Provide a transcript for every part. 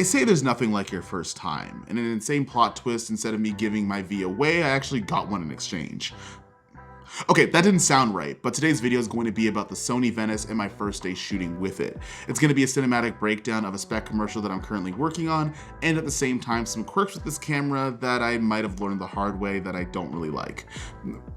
They say there's nothing like your first time. In an insane plot twist, instead of me giving my V away, I actually got one in exchange. Okay, that didn't sound right, but today's video is going to be about the Sony Venice and my first day shooting with it. It's going to be a cinematic breakdown of a spec commercial that I'm currently working on, and at the same time, some quirks with this camera that I might have learned the hard way that I don't really like.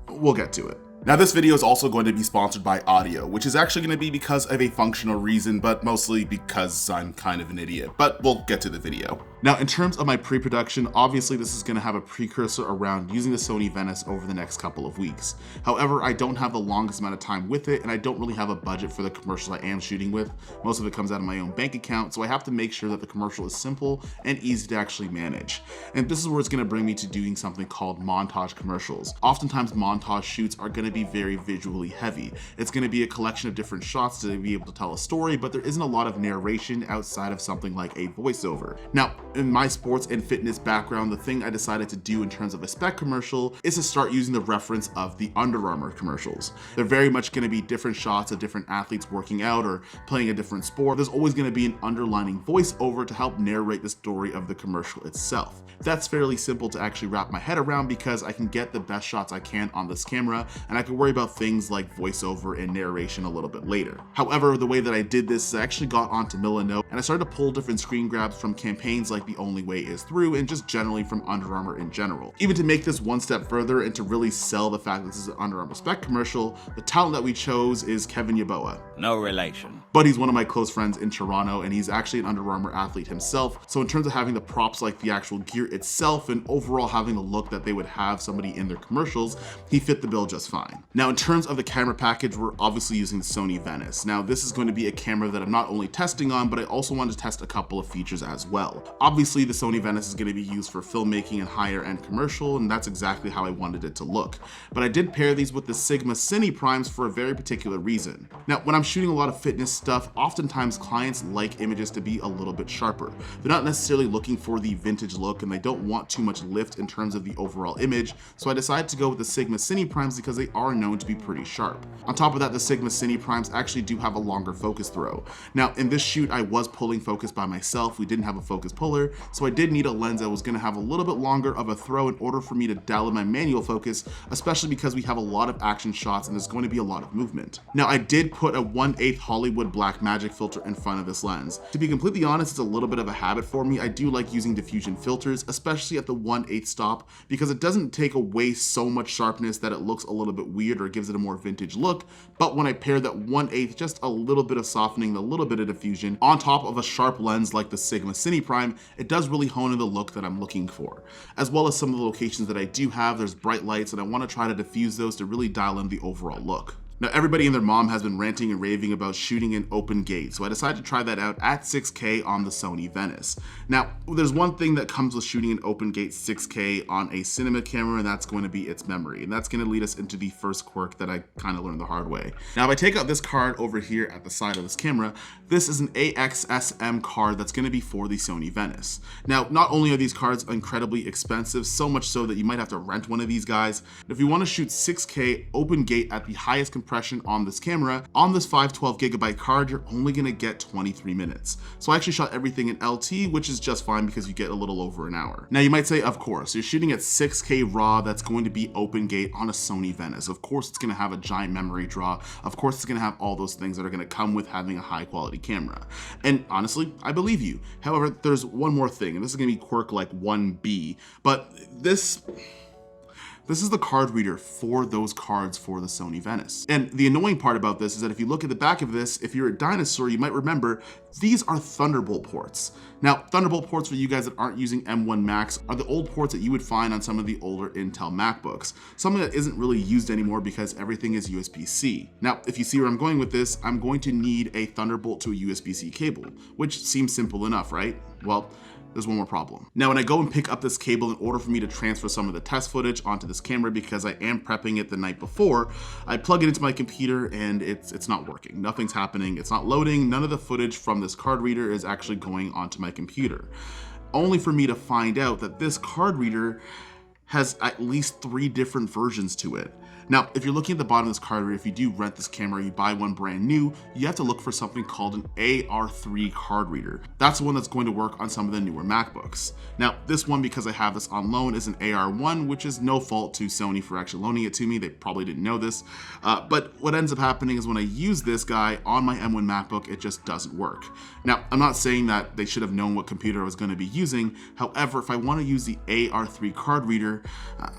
We'll get to it. Now this video is also going to be sponsored by audio, which is actually going to be because of a functional reason, but mostly because I'm kind of an idiot, but we'll get to the video. Now in terms of my pre-production, obviously this is going to have a precursor around using the Sony Venice over the next couple of weeks. However, I don't have the longest amount of time with it, and I don't really have a budget for the commercials I am shooting with. Most of it comes out of my own bank account, so I have to make sure that the commercial is simple and easy to actually manage. And this is where it's going to bring me to doing something called montage commercials. Oftentimes montage shoots are going to be very visually heavy. It's going to be a collection of different shots to be able to tell a story, but there isn't a lot of narration outside of something like a voiceover. Now, in my sports and fitness background, the thing I decided to do in terms of a spec commercial is to start using the reference of the Under Armour commercials. They're very much going to be different shots of different athletes working out or playing a different sport. There's always going to be an underlining voiceover to help narrate the story of the commercial itself. That's fairly simple to actually wrap my head around because I can get the best shots I can on this camera, and I can worry about things like voiceover and narration a little bit later. However, the way that I did this is I actually got onto Milano and I started to pull different screen grabs from campaigns like The Only Way Is Through and just generally from Under Armour in general. Even to make this one step further and to really sell the fact that this is an Under Armour spec commercial, the talent that we chose is Kevin Yeboah. No relation. But he's one of my close friends in Toronto, and he's actually an Under Armour athlete himself. So in terms of having the props like the actual gear itself and overall having the look that they would have somebody in their commercials, he fit the bill just fine. Now in terms of the camera package, we're obviously using the Sony Venice. Now this is going to be a camera that I'm not only testing on, but I also want to test a couple of features as well. Obviously the Sony Venice is going to be used for filmmaking and higher end commercial, and that's exactly how I wanted it to look. But I did pair these with the Sigma Cine Primes for a very particular reason. Now when I'm shooting a lot of fitness stuff, oftentimes clients like images to be a little bit sharper. They're not necessarily looking for the vintage look, and they don't want too much lift in terms of the overall image, so I decided to go with the Sigma Cine Primes because they are known to be pretty sharp. On top of that, the Sigma Cine Primes actually do have a longer focus throw. Now in this shoot I was pulling focus by myself. We didn't have a focus puller, so I did need a lens that was going to have a little bit longer of a throw in order for me to dial in my manual focus, especially because we have a lot of action shots and there's going to be a lot of movement. Now I did put a 1/8 Hollywood Blackmagic filter in front of this lens. To be completely honest, it's a little bit of a habit for me. I do like using diffusion filters, especially at the 1/8 stop, because it doesn't take away so much sharpness that it looks a little bit weird or gives it a more vintage look. But when I pair that 1/8, just a little bit of softening, a little bit of diffusion on top of a sharp lens like the Sigma Cine Prime, it does really hone in the look that I'm looking for. As well as some of the locations that I do have, there's bright lights and I want to try to diffuse those to really dial in the overall look. Now everybody and their mom has been ranting and raving about shooting in open gate, so I decided to try that out at 6K on the Sony Venice. Now there's one thing that comes with shooting an open gate 6K on a cinema camera, and that's going to be its memory, and that's going to lead us into the first quirk that I kind of learned the hard way. Now if I take out this card over here at the side of this camera, this is an AXSM card that's going to be for the Sony Venice. Now not only are these cards incredibly expensive, so much so that you might have to rent one of these guys, but if you want to shoot 6K open gate at the highest compression on this camera, on this 512GB card, you're only gonna get 23 minutes. So I actually shot everything in LT, which is just fine because you get a little over an hour. Now you might say, of course, you're shooting at 6K raw, that's going to be open gate on a Sony Venice. Of course it's gonna have a giant memory draw. Of course it's gonna have all those things that are gonna come with having a high quality camera. And honestly, I believe you. However, there's one more thing, and this is gonna be quirk like 1B, but this is the card reader for those cards for the Sony Venice. And the annoying part about this is that if you look at the back of this, if you're a dinosaur, you might remember these are Thunderbolt ports. Now, Thunderbolt ports, for you guys that aren't using M1 Max, are the old ports that you would find on some of the older Intel MacBooks. Something that isn't really used anymore because everything is USB-C. Now, if you see where I'm going with this, I'm going to need a Thunderbolt to a USB-C cable, which seems simple enough, right? Well, there's one more problem. Now, when I go and pick up this cable in order for me to transfer some of the test footage onto this camera, because I am prepping it the night before, I plug it into my computer and it's not working. Nothing's happening, it's not loading. None of the footage from this card reader is actually going onto my computer. Only for me to find out that this card reader has at least 3 different versions to it. Now, if you're looking at the bottom of this card reader, if you do rent this camera, you buy one brand new, you have to look for something called an AR3 card reader. That's the one that's going to work on some of the newer MacBooks. Now, this one, because I have this on loan, is an AR1, which is no fault to Sony for actually loaning it to me. They probably didn't know this. But what ends up happening is when I use this guy on my M1 MacBook, it just doesn't work. Now, I'm not saying that they should have known what computer I was going to be using. However, if I want to use the AR3 card reader,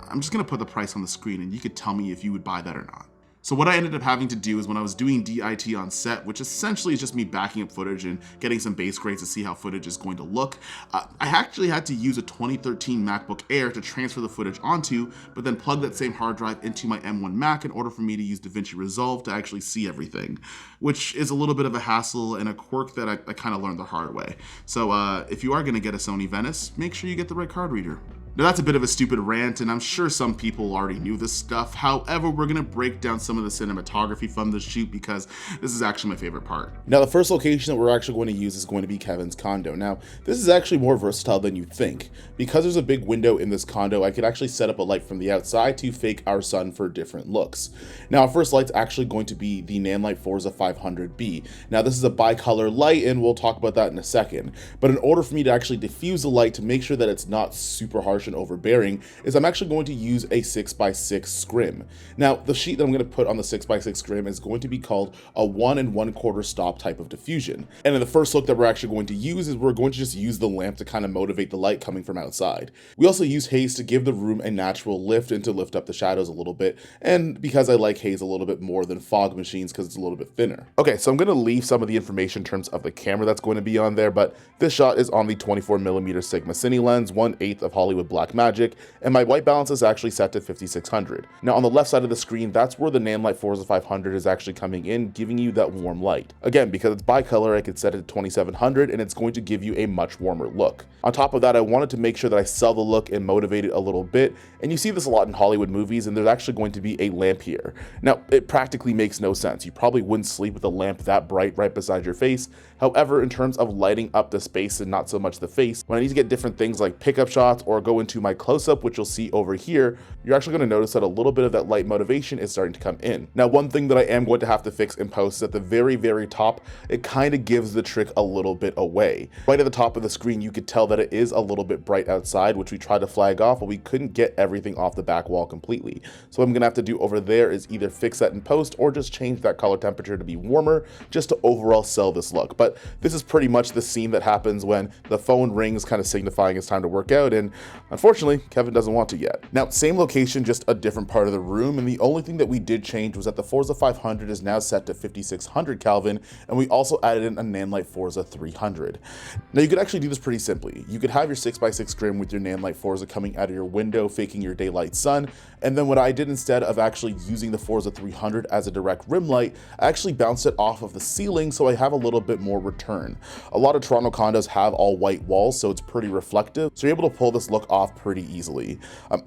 I'm just going to put the price on the screen and you could tell me if you would buy that or not. So what I ended up having to do is when I was doing DIT on set, which essentially is just me backing up footage and getting some base grades to see how footage is going to look, I actually had to use a 2013 MacBook Air to transfer the footage onto, but then plug that same hard drive into my M1 Mac in order for me to use DaVinci Resolve to actually see everything, which is a little bit of a hassle and a quirk that I kind of learned the hard way. So if you are gonna get a Sony Venice, make sure you get the right card reader. Now that's a bit of a stupid rant, and I'm sure some people already knew this stuff. However, we're gonna break down some of the cinematography from this shoot because this is actually my favorite part. Now the first location that we're actually going to use is going to be Kevin's condo. Now this is actually more versatile than you'd think. Because there's a big window in this condo, I could actually set up a light from the outside to fake our sun for different looks. Now our first light's actually going to be the Nanlite Forza 500B. Now this is a bicolor light, and we'll talk about that in a second. But in order for me to actually diffuse the light to make sure that it's not super harsh and overbearing, is I'm actually going to use a 6x6 scrim. Now the sheet that I'm going to put on the 6x6 scrim is going to be called a 1 1/4 stop type of diffusion. And in the first look that we're actually going to use is we're going to just use the lamp to kind of motivate the light coming from outside. We also use haze to give the room a natural lift and to lift up the shadows a little bit, and because I like haze a little bit more than fog machines because it's a little bit thinner. Okay, so I'm going to leave some of the information in terms of the camera that's going to be on there, but this shot is on the 24mm Sigma Cine lens, 1/8 of Hollywood Blackmagic, and my white balance is actually set to 5600. Now on the left side of the screen, that's where the Nanlite Forza 500 is actually coming in, giving you that warm light. Again, because it's bicolor, I could set it to 2700 and it's going to give you a much warmer look. On top of that, I wanted to make sure that I sell the look and motivate it a little bit, and you see this a lot in Hollywood movies, and there's actually going to be a lamp here. Now, it practically makes no sense. You probably wouldn't sleep with a lamp that bright right beside your face. However, in terms of lighting up the space and not so much the face, when I need to get different things like pickup shots or go into my close-up, which you'll see over here, you're actually going to notice that a little bit of that light motivation is starting to come in. Now, one thing that I am going to have to fix in post is at the very, very top, it kind of gives the trick a little bit away. Right at the top of the screen, you could tell that it is a little bit bright outside, which we tried to flag off, but we couldn't get everything off the back wall completely. So what I'm going to have to do over there is either fix that in post or just change that color temperature to be warmer just to overall sell this look. But this is pretty much the scene that happens when the phone rings, kind of signifying it's time to work out, and unfortunately, Kevin doesn't want to yet. Now, same location, just a different part of the room, and the only thing that we did change was that the Forza 500 is now set to 5600 Kelvin, and we also added in a Nanlite Forza 300. Now, you could actually do this pretty simply. You could have your 6x6 scrim with your Nanlite Forza coming out of your window, faking your daylight sun, and then what I did instead of actually using the Forza 300 as a direct rim light, I actually bounced it off of the ceiling so I have a little bit more return. A lot of Toronto condos have all white walls, so it's pretty reflective, so you're able to pull this look off pretty easily.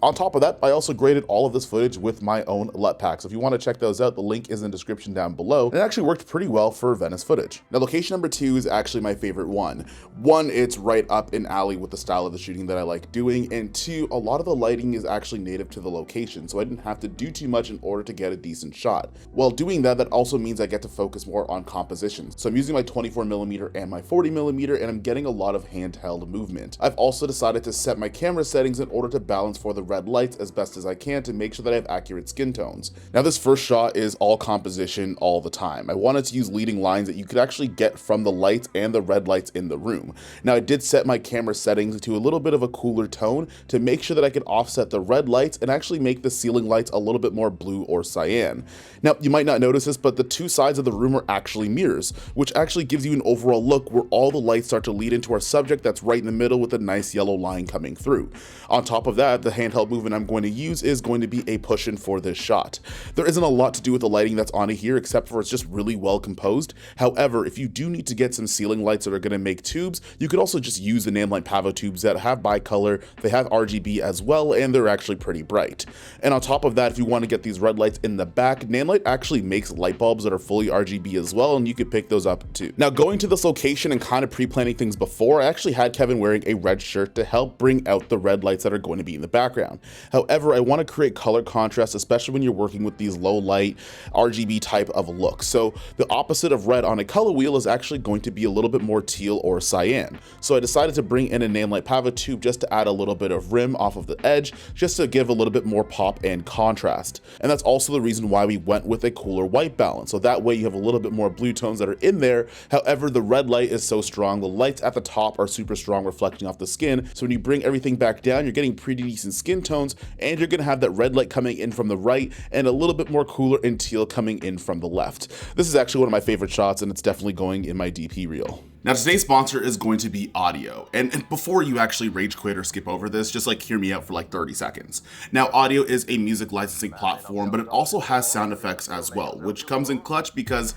On top of that, I also graded all of this footage with my own LUT packs. If you want to check those out, the link is in the description down below. It actually worked pretty well for Venice footage. Now, location number 2 is actually my favorite one. One, it's right up an alley with the style of the shooting that I like doing, and 2, a lot of the lighting is actually native to the location, so I didn't have to do too much in order to get a decent shot. While doing that, that also means I get to focus more on compositions. So I'm using my 24mm and my 40mm, and I'm getting a lot of handheld movement. I've also decided to set my camera settings in order to balance for the red lights as best as I can to make sure that I have accurate skin tones. Now, this first shot is all composition all the time. I wanted to use leading lines that you could actually get from the lights and the red lights in the room. Now, I did set my camera settings to a little bit of a cooler tone to make sure that I could offset the red lights and actually make the ceiling lights a little bit more blue or cyan. Now, you might not notice this, but the two sides of the room are actually mirrors, which actually gives you an overall look where all the lights start to lead into our subject that's right in the middle with a nice yellow line coming through. On top of that, the handheld movement I'm going to use is going to be a push-in for this shot. There isn't a lot to do with the lighting that's on here except for it's just really well composed. However, if you do need to get some ceiling lights that are going to make tubes, you could also just use the Nanlite Pavo tubes that have bicolor, they have RGB as well, and they're actually pretty bright. And on top of that, if you want to get these red lights in the back, Nanlite actually makes light bulbs that are fully RGB as well, and you could pick those up too. Now, going to this location and kind of pre-planning things before, I actually had Kevin wearing a red shirt to help bring out the the red lights that are going to be in the background. However, I want to create color contrast, especially when you're working with these low light RGB type of looks. So the opposite of red on a color wheel is actually going to be a little bit more teal or cyan. So I decided to bring in a Namelight Pava tube just to add a little bit of rim off of the edge, just to give a little bit more pop and contrast. And that's also the reason why we went with a cooler white balance. So that way you have a little bit more blue tones that are in there. However, the red light is so strong. The lights at the top are super strong, reflecting off the skin. So when you bring everything back down, you're getting pretty decent skin tones, and you're gonna have that red light coming in from the right and a little bit more cooler and teal coming in from the left. This is actually one of my favorite shots, and it's definitely going in my DP reel. Now today's sponsor is going to be Audio, and before you actually rage quit or skip over this, just like hear me out for like 30 seconds. Now Audio is a music licensing platform, but it also has sound effects as well, which comes in clutch because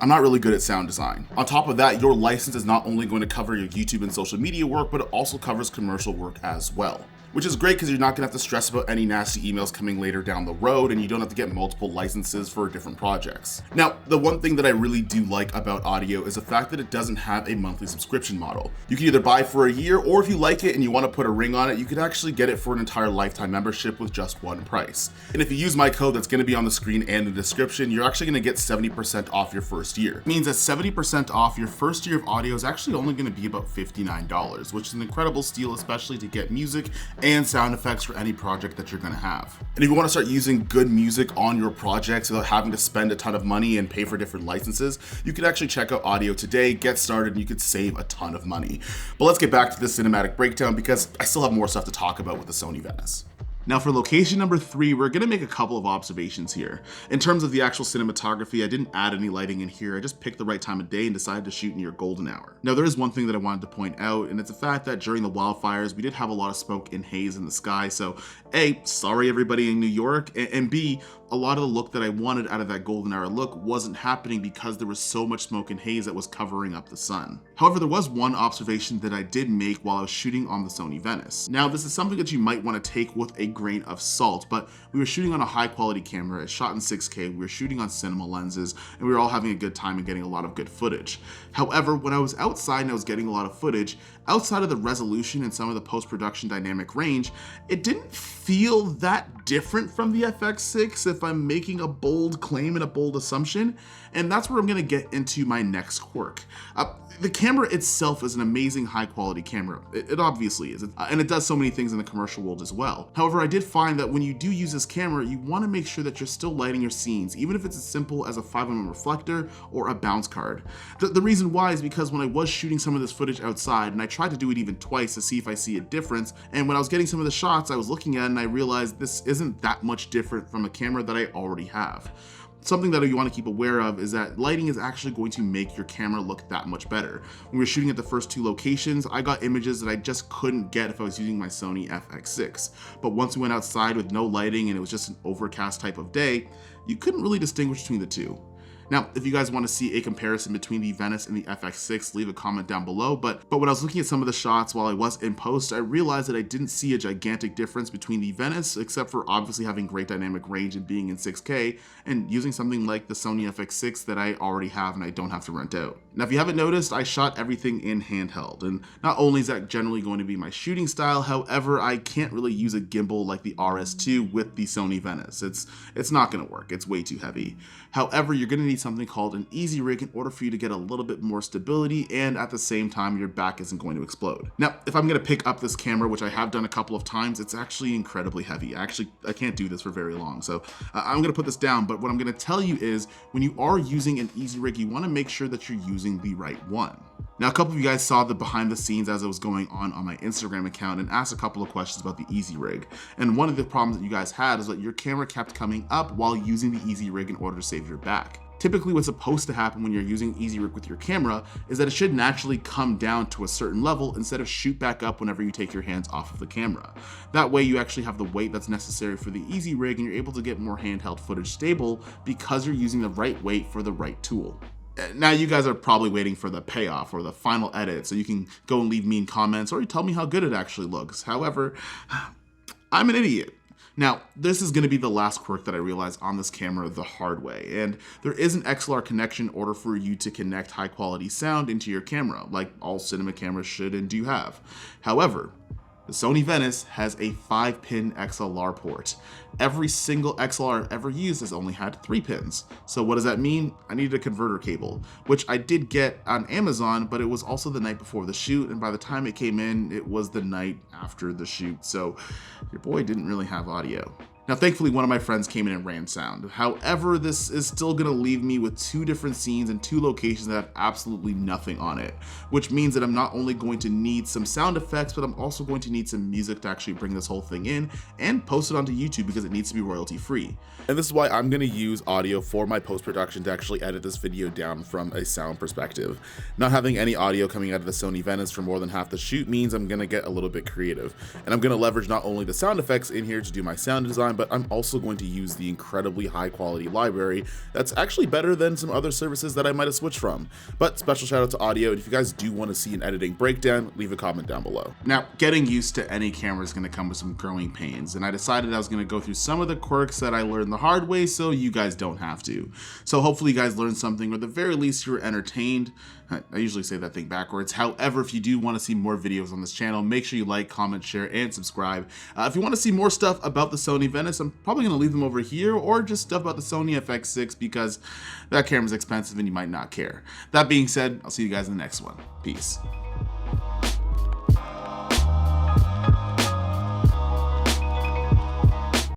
I'm not really good at sound design. On top of that, your license is not only going to cover your YouTube and social media work, but it also covers commercial work as well, which is great because you're not gonna have to stress about any nasty emails coming later down the road, and you don't have to get multiple licenses for different projects. Now, the one thing that I really do like about Audio is the fact that it doesn't have a monthly subscription model. You can either buy for a year, or if you like it and you wanna put a ring on it, you could actually get it for an entire lifetime membership with just one price. And if you use my code that's gonna be on the screen and in the description, you're actually gonna get 70% off your first year. It means that 70% off your first year of Audio is actually only gonna be about $59, which is an incredible steal, especially to get music and sound effects for any project that you're gonna have. And if you wanna start using good music on your projects without having to spend a ton of money and pay for different licenses, you could actually check out Audio today, get started, and you could save a ton of money. But let's get back to the cinematic breakdown because I still have more stuff to talk about with the Sony Venice. Now for location number 3, we're gonna make a couple of observations here. In terms of the actual cinematography, I didn't add any lighting in here. I just picked the right time of day and decided to shoot near golden hour. Now there is one thing that I wanted to point out, and it's the fact that during the wildfires, we did have a lot of smoke and haze in the sky. So A, sorry everybody in New York, and B, a lot of the look that I wanted out of that golden hour look wasn't happening because there was so much smoke and haze that was covering up the sun. However, there was one observation that I did make while I was shooting on the Sony Venice. Now, this is something that you might want to take with a grain of salt, but we were shooting on a high quality camera. It's shot in 6K, we were shooting on cinema lenses, and we were all having a good time and getting a lot of good footage. However, when I was outside and I was getting a lot of footage, outside of the resolution and some of the post-production dynamic range, it didn't feel that different from the FX6 if I'm making a bold claim and a bold assumption, and that's where I'm gonna get into my next quirk. The camera itself is an amazing high quality camera. It obviously is, and it does so many things in the commercial world as well. However, I did find that when you do use this camera, you wanna make sure that you're still lighting your scenes, even if it's as simple as a 5mm reflector or a bounce card. The reason why is because when I was shooting some of this footage outside, and I tried to do it even twice to see if I see a difference, and when I was getting some of the shots, I was looking at it and I realized this isn't that much different from a camera that I already have. Something that you want to keep aware of is that lighting is actually going to make your camera look that much better. When we were shooting at the first 2 locations, I got images that I just couldn't get if I was using my Sony FX6. But once we went outside with no lighting and it was just an overcast type of day, you couldn't really distinguish between the two. Now, if you guys want to see a comparison between the Venice and the FX6, leave a comment down below. But when I was looking at some of the shots while I was in post, I realized that I didn't see a gigantic difference between the Venice, except for obviously having great dynamic range and being in 6K, and using something like the Sony FX6 that I already have and I don't have to rent out. Now, if you haven't noticed, I shot everything in handheld, and not only is that generally going to be my shooting style, however, I can't really use a gimbal like the RS2 with the Sony Venice. It's not gonna work, it's way too heavy. However, you're gonna need something called an easy rig in order for you to get a little bit more stability, and at the same time, your back isn't going to explode. Now, if I'm gonna pick up this camera, which I have done a couple of times, it's actually incredibly heavy. I can't do this for very long, so I'm gonna put this down, but what I'm gonna tell you is, when you are using an easy rig, you wanna make sure that you're using the right one. Now, a couple of you guys saw the behind the scenes as it was going on my Instagram account and asked a couple of questions about the easy rig. And one of the problems that you guys had is that your camera kept coming up while using the easy rig in order to save your back. Typically, what's supposed to happen when you're using easy rig with your camera is that it should naturally come down to a certain level instead of shoot back up whenever you take your hands off of the camera. That way you actually have the weight that's necessary for the easy rig and you're able to get more handheld footage stable because you're using the right weight for the right tool. Now you guys are probably waiting for the payoff or the final edit so you can go and leave mean comments or you tell me how good it actually looks. However, I'm an idiot. Now, this is gonna be the last quirk that I realized on this camera the hard way, and there is an XLR connection in order for you to connect high quality sound into your camera, like all cinema cameras should and do have. However, The Sony Venice has a 5-pin XLR port. Every single XLR I've ever used has only had 3 pins. So what does that mean? I needed a converter cable, which I did get on Amazon, but it was also the night before the shoot, and by the time it came in, it was the night after the shoot, so your boy didn't really have audio. Now, thankfully, one of my friends came in and ran sound. However, this is still gonna leave me with 2 different scenes and 2 locations that have absolutely nothing on it, which means that I'm not only going to need some sound effects, but I'm also going to need some music to actually bring this whole thing in and post it onto YouTube because it needs to be royalty free. And this is why I'm gonna use audio for my post-production to actually edit this video down from a sound perspective. Not having any audio coming out of the Sony Venice for more than half the shoot means I'm gonna get a little bit creative. And I'm gonna leverage not only the sound effects in here to do my sound design, but I'm also going to use the incredibly high quality library that's actually better than some other services that I might have switched from. But special shout out to audio, and if you guys do want to see an editing breakdown, leave a comment down below. Now, getting used to any camera is going to come with some growing pains, and I decided I was going to go through some of the quirks that I learned the hard way so you guys don't have to. So hopefully you guys learned something, or at the very least you're entertained. I usually say that thing backwards. However, if you do want to see more videos on this channel, make sure you like, comment, share, and subscribe. If you want to see more stuff about the Sony Venice, I'm probably going to leave them over here, or just stuff about the Sony FX6 because that camera's expensive and you might not care. That being said, I'll see you guys in the next one. Peace.